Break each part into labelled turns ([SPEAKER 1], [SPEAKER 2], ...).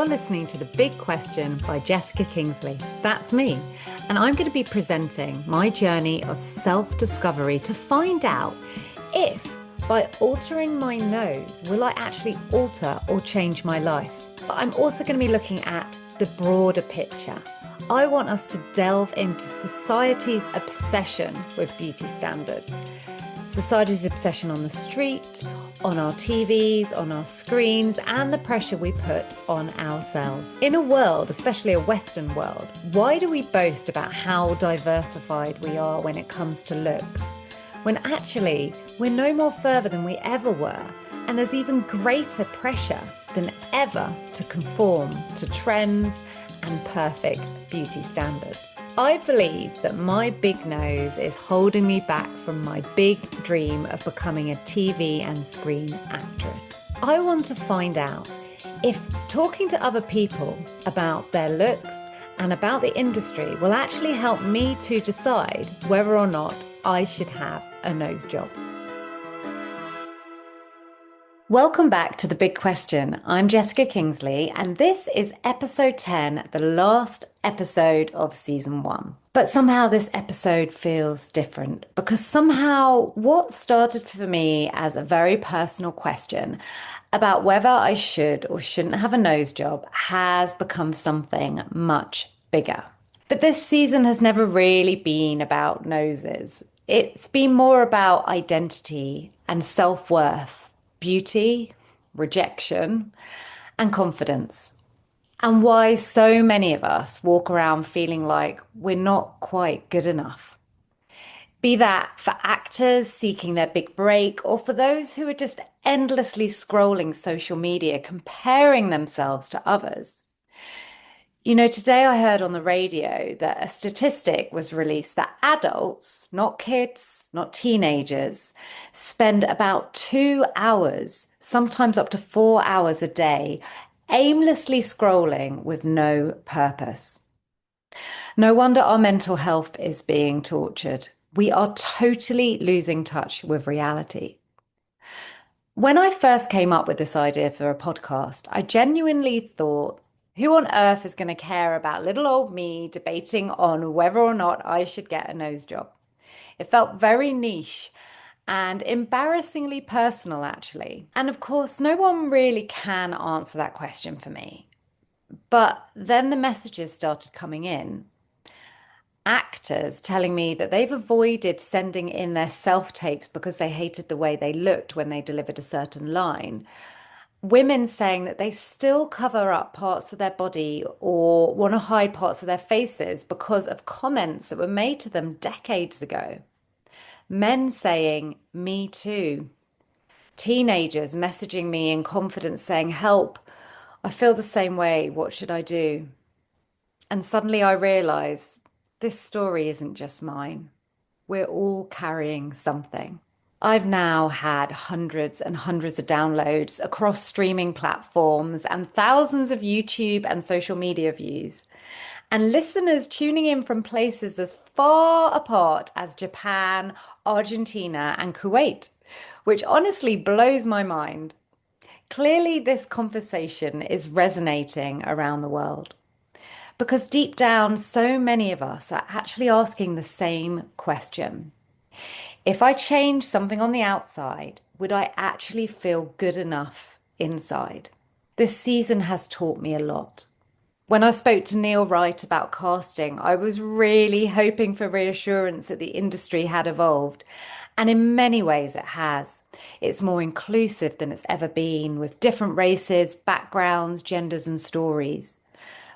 [SPEAKER 1] You're listening to The Big Question by Jessica Kingsley. That's me. And I'm going to be presenting my journey of self-discovery to find out if, by altering my nose, will I actually alter or change my life. But I'm also going to be looking at the broader picture. I want us to delve into society's obsession with beauty standards. Society's obsession on the street, on our TVs, on our screens, and the pressure we put on ourselves. In a world, especially a Western world, why do we boast about how diversified we are when it comes to looks? When actually, we're no more further than we ever were, and there's even greater pressure than ever to conform to trends and perfect beauty standards. I believe that my big nose is holding me back from my big dream of becoming a TV and screen actress. I want to find out if talking to other people about their looks and about the industry will actually help me to decide whether or not I should have a nose job. Welcome back to The Big Question. I'm Jessica Kingsley, and this is episode 10, the last episode of season 1. But somehow this episode feels different because somehow what started for me as a very personal question about whether I should or shouldn't have a nose job has become something much bigger. But this season has never really been about noses. It's been more about identity and self-worth, beauty, rejection, and confidence. And why so many of us walk around feeling like we're not quite good enough. Be that for actors seeking their big break, or for those who are just endlessly scrolling social media, comparing themselves to others. You know, today I heard on the radio that a statistic was released that adults, not kids, not teenagers, spend about 2 hours, sometimes up to 4 hours a day, aimlessly scrolling with no purpose. No wonder our mental health is being tortured. We are totally losing touch with reality. When I first came up with this idea for a podcast, I genuinely thought, who on earth is going to care about little old me debating on whether or not I should get a nose job? It felt very niche and embarrassingly personal, actually. And of course, no one really can answer that question for me. But then the messages started coming in. Actors telling me that they've avoided sending in their self-tapes because they hated the way they looked when they delivered a certain line. Women saying that they still cover up parts of their body or want to hide parts of their faces because of comments that were made to them decades ago. Men saying, "Me too." Teenagers messaging me in confidence saying, "Help, I feel the same way. What should I do?" And suddenly I realized this story isn't just mine. We're all carrying something. I've now had hundreds and hundreds of downloads across streaming platforms and thousands of YouTube and social media views, and listeners tuning in from places as far apart as Japan, Argentina, and Kuwait, which honestly blows my mind. Clearly, this conversation is resonating around the world because deep down, so many of us are actually asking the same question. If I change something on the outside, would I actually feel good enough inside? This season has taught me a lot. When I spoke to Neil Wright about casting, I was really hoping for reassurance that the industry had evolved. And in many ways it has. It's more inclusive than it's ever been, with different races, backgrounds, genders, and stories.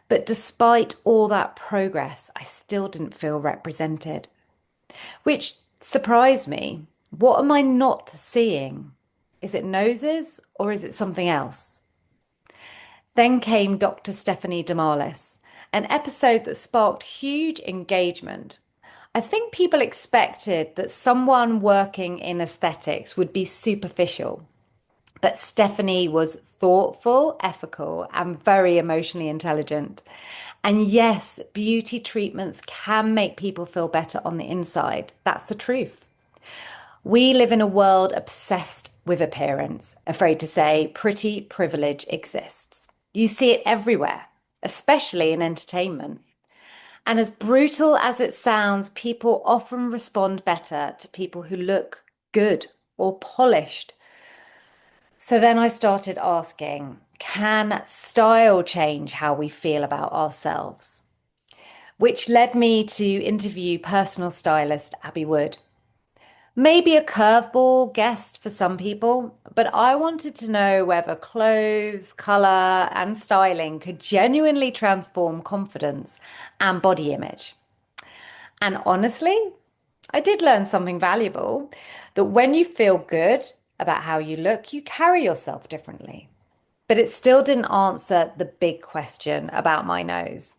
[SPEAKER 1] But despite all that progress, I still didn't feel represented, which surprised me. What am I not seeing? Is it noses or is it something else? Then came Dr. Stephanie Damalis, an episode that sparked huge engagement. I think people expected that someone working in aesthetics would be superficial, but Stephanie was thoughtful, ethical, and very emotionally intelligent. And yes, beauty treatments can make people feel better on the inside. That's the truth. We live in a world obsessed with appearance, afraid to say pretty privilege exists. You see it everywhere, especially in entertainment. And as brutal as it sounds, people often respond better to people who look good or polished. So then I started asking, can style change how we feel about ourselves? Which led me to interview personal stylist Abby Wood. Maybe a curveball guest for some people, but I wanted to know whether clothes, colour, and styling could genuinely transform confidence and body image. And honestly, I did learn something valuable that when you feel good about how you look, you carry yourself differently. But it still didn't answer the big question about my nose.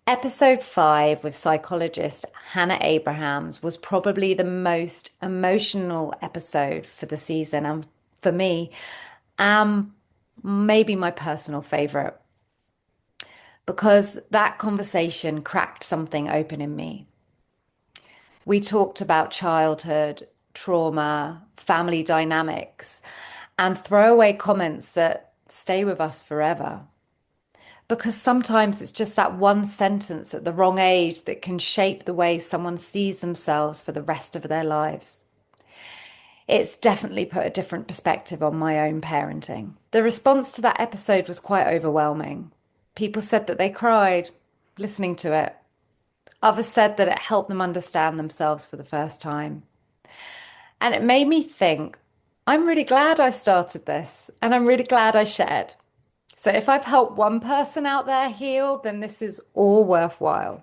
[SPEAKER 1] Episode 5 with psychologist Hannah Abrahams was probably the most emotional episode for the season, and for me, maybe my personal favorite, because that conversation cracked something open in me. We talked about childhood, trauma, family dynamics, and throwaway comments that stay with us forever. Because sometimes it's just that one sentence at the wrong age that can shape the way someone sees themselves for the rest of their lives. It's definitely put a different perspective on my own parenting. The response to that episode was quite overwhelming. People said that they cried listening to it. Others said that it helped them understand themselves for the first time. And it made me think, I'm really glad I started this and I'm really glad I shared. So if I've helped one person out there heal, then this is all worthwhile.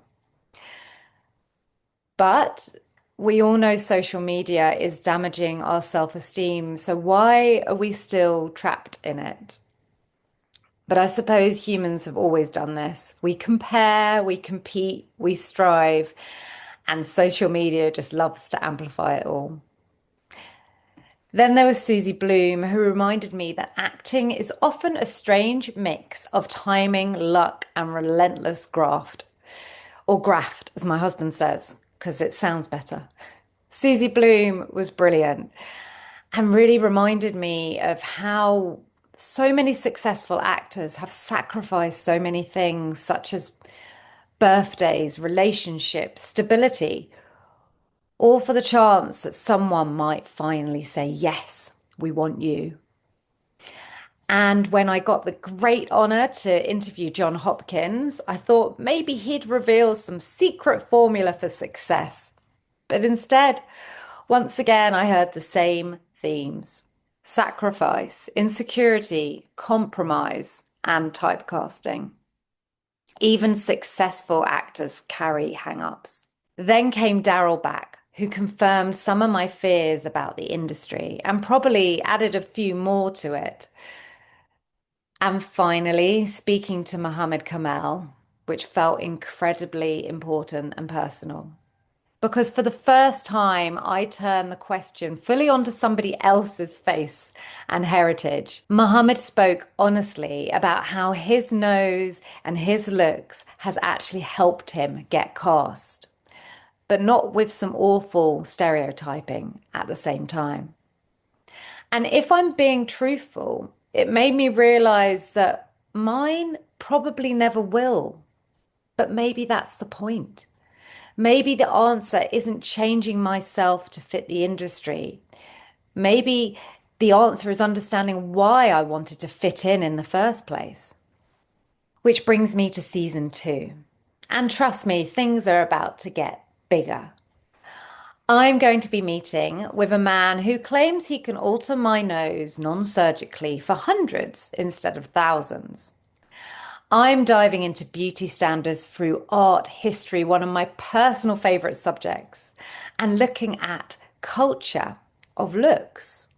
[SPEAKER 1] But we all know social media is damaging our self-esteem. So why are we still trapped in it? But I suppose humans have always done this. We compare, we compete, we strive, and social media just loves to amplify it all. Then there was Susie Bloom, who reminded me that acting is often a strange mix of timing, luck, and relentless graft. Or graft, as my husband says, because it sounds better. Susie Bloom was brilliant and really reminded me of how so many successful actors have sacrificed so many things, such as birthdays, relationships, stability, all for the chance that someone might finally say, yes, we want you. And when I got the great honor to interview John Hopkins, I thought maybe he'd reveal some secret formula for success. But instead, once again, I heard the same themes: sacrifice, insecurity, compromise, and typecasting. Even successful actors carry hang-ups. Then came Daryl back, who confirmed some of my fears about the industry and probably added a few more to it. And finally, speaking to Mohammed Kamel, which felt incredibly important and personal. Because for the first time, I turned the question fully onto somebody else's face and heritage. Mohammed spoke honestly about how his nose and his looks has actually helped him get cast, but not with some awful stereotyping at the same time. And if I'm being truthful, it made me realize that mine probably never will. But maybe that's the point. Maybe the answer isn't changing myself to fit the industry. Maybe the answer is understanding why I wanted to fit in the first place. Which brings me to season 2. And trust me, things are about to get bigger. I'm going to be meeting with a man who claims he can alter my nose non-surgically for hundreds instead of thousands. I'm diving into beauty standards through art history, one of my personal favorite subjects, and looking at culture of looks.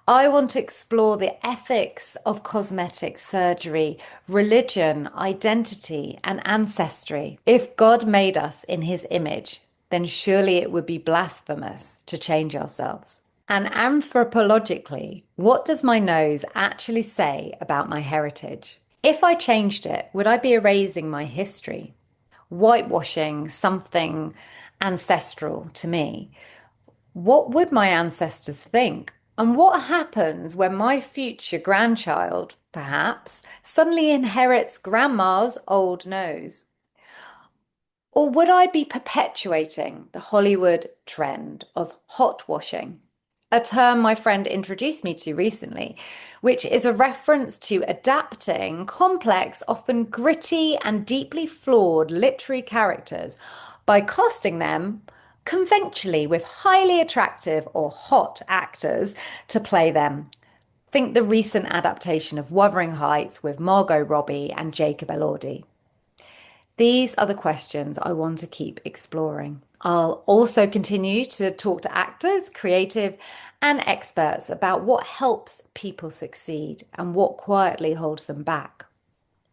[SPEAKER 1] I want to explore the ethics of cosmetic surgery, religion, identity, and ancestry. If God made us in his image, then surely it would be blasphemous to change ourselves. And anthropologically, what does my nose actually say about my heritage? If I changed it, would I be erasing my history? Whitewashing something ancestral to me? What would my ancestors think? And what happens when my future grandchild, perhaps, suddenly inherits grandma's old nose? Or would I be perpetuating the Hollywood trend of hot washing? A term my friend introduced me to recently, which is a reference to adapting complex, often gritty and deeply flawed literary characters by casting them conventionally with highly attractive or hot actors to play them. Think the recent adaptation of Wuthering Heights with Margot Robbie and Jacob Elordi. These are the questions I want to keep exploring. I'll also continue to talk to actors, creative, and experts about what helps people succeed and what quietly holds them back.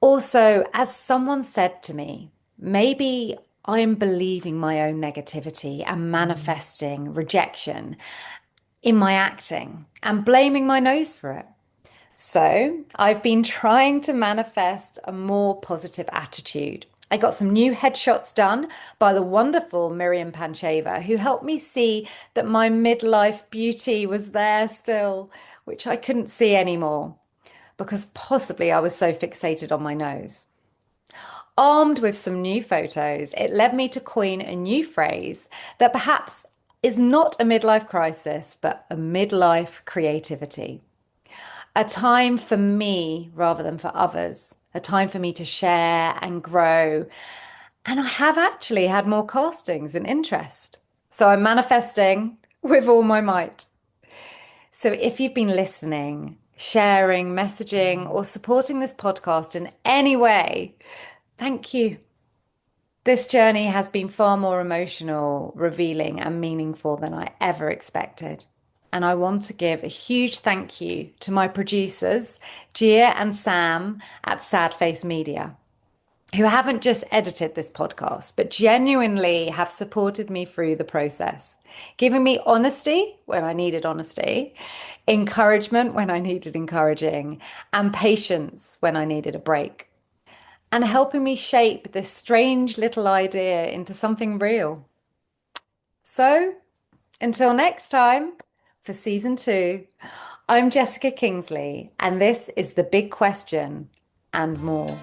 [SPEAKER 1] Also, as someone said to me, maybe I'm believing my own negativity and manifesting rejection in my acting and blaming my nose for it. So, I've been trying to manifest a more positive attitude. I got some new headshots done by the wonderful Miriam Pancheva, who helped me see that my midlife beauty was there still, which I couldn't see anymore because possibly I was so fixated on my nose. Armed with some new photos, it led me to coin a new phrase that perhaps is not a midlife crisis, but a midlife creativity. A time for me rather than for others, a time for me to share and grow. And I have actually had more castings and interest. So I'm manifesting with all my might. So if you've been listening, sharing, messaging, or supporting this podcast in any way, thank you. This journey has been far more emotional, revealing, and meaningful than I ever expected. And I want to give a huge thank you to my producers, Gia and Sam at Sad Face Media, who haven't just edited this podcast, but genuinely have supported me through the process, giving me honesty when I needed honesty, encouragement when I needed encouraging, and patience when I needed a break, and helping me shape this strange little idea into something real. So, until next time for season 2, I'm Jessica Kingsley, and this is The Big Question and More.